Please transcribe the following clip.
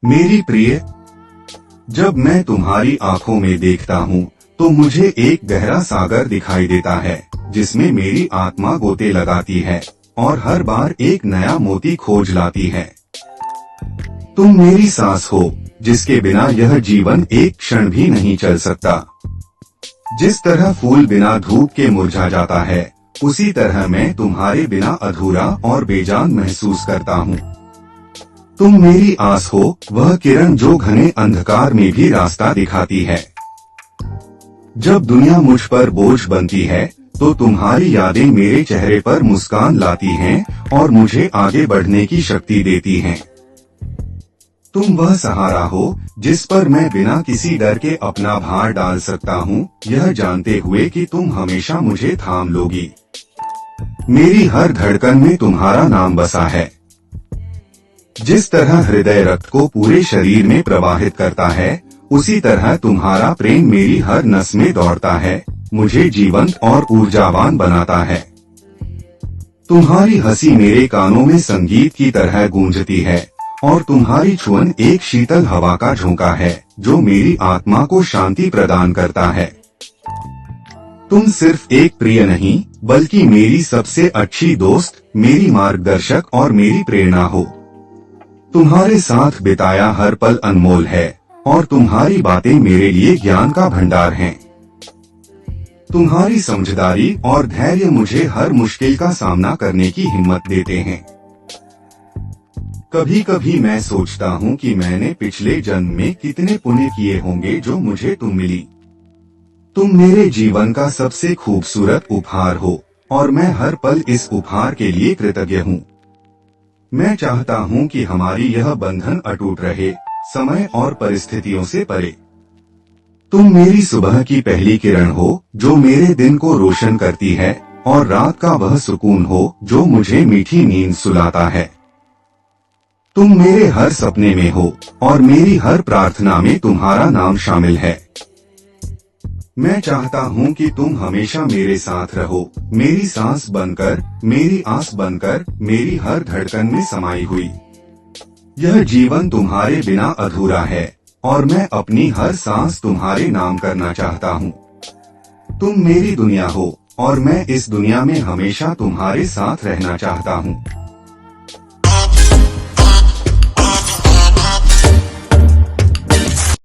मेरी प्रिय, जब मैं तुम्हारी आंखों में देखता हूँ तो मुझे एक गहरा सागर दिखाई देता है जिसमें मेरी आत्मा गोते लगाती है और हर बार एक नया मोती खोज लाती है। तुम मेरी सांस हो जिसके बिना यह जीवन एक क्षण भी नहीं चल सकता। जिस तरह फूल बिना धूप के मुरझा जाता है, उसी तरह मैं तुम्हारे बिना अधूरा और बेजान महसूस करता हूँ। तुम मेरी आस हो, वह किरण जो घने अंधकार में भी रास्ता दिखाती है। जब दुनिया मुझ पर बोझ बनती है तो तुम्हारी यादें मेरे चेहरे पर मुस्कान लाती हैं और मुझे आगे बढ़ने की शक्ति देती हैं। तुम वह सहारा हो जिस पर मैं बिना किसी डर के अपना भार डाल सकता हूँ, यह जानते हुए कि तुम हमेशा मुझे थाम लोगी। मेरी हर धड़कन में तुम्हारा नाम बसा है। जिस तरह हृदय रक्त को पूरे शरीर में प्रवाहित करता है, उसी तरह तुम्हारा प्रेम मेरी हर नस में दौड़ता है, मुझे जीवंत और ऊर्जावान बनाता है। तुम्हारी हंसी मेरे कानों में संगीत की तरह गूंजती है और तुम्हारी छुअन एक शीतल हवा का झोंका है जो मेरी आत्मा को शांति प्रदान करता है। तुम सिर्फ एक प्रिय नहीं, बल्कि मेरी सबसे अच्छी दोस्त, मेरी मार्गदर्शक और मेरी प्रेरणा हो। तुम्हारे साथ बिताया हर पल अनमोल है और तुम्हारी बातें मेरे लिए ज्ञान का भंडार हैं। तुम्हारी समझदारी और धैर्य मुझे हर मुश्किल का सामना करने की हिम्मत देते हैं। कभी कभी मैं सोचता हूँ कि मैंने पिछले जन्म में कितने पुण्य किए होंगे जो मुझे तुम मिली। तुम मेरे जीवन का सबसे खूबसूरत उपहार हो और मैं हर पल इस उपहार के लिए कृतज्ञ हूँ। मैं चाहता हूँ कि हमारी यह बंधन अटूट रहे, समय और परिस्थितियों से परे। तुम मेरी सुबह की पहली किरण हो जो मेरे दिन को रोशन करती है और रात का वह सुकून हो जो मुझे मीठी नींद सुलाता है। तुम मेरे हर सपने में हो और मेरी हर प्रार्थना में तुम्हारा नाम शामिल है। मैं चाहता हूँ कि तुम हमेशा मेरे साथ रहो, मेरी सांस बनकर, मेरी आस बनकर, मेरी हर धड़कन में समाई हुई। यह जीवन तुम्हारे बिना अधूरा है और मैं अपनी हर सांस तुम्हारे नाम करना चाहता हूँ। तुम मेरी दुनिया हो और मैं इस दुनिया में हमेशा तुम्हारे साथ रहना चाहता हूँ।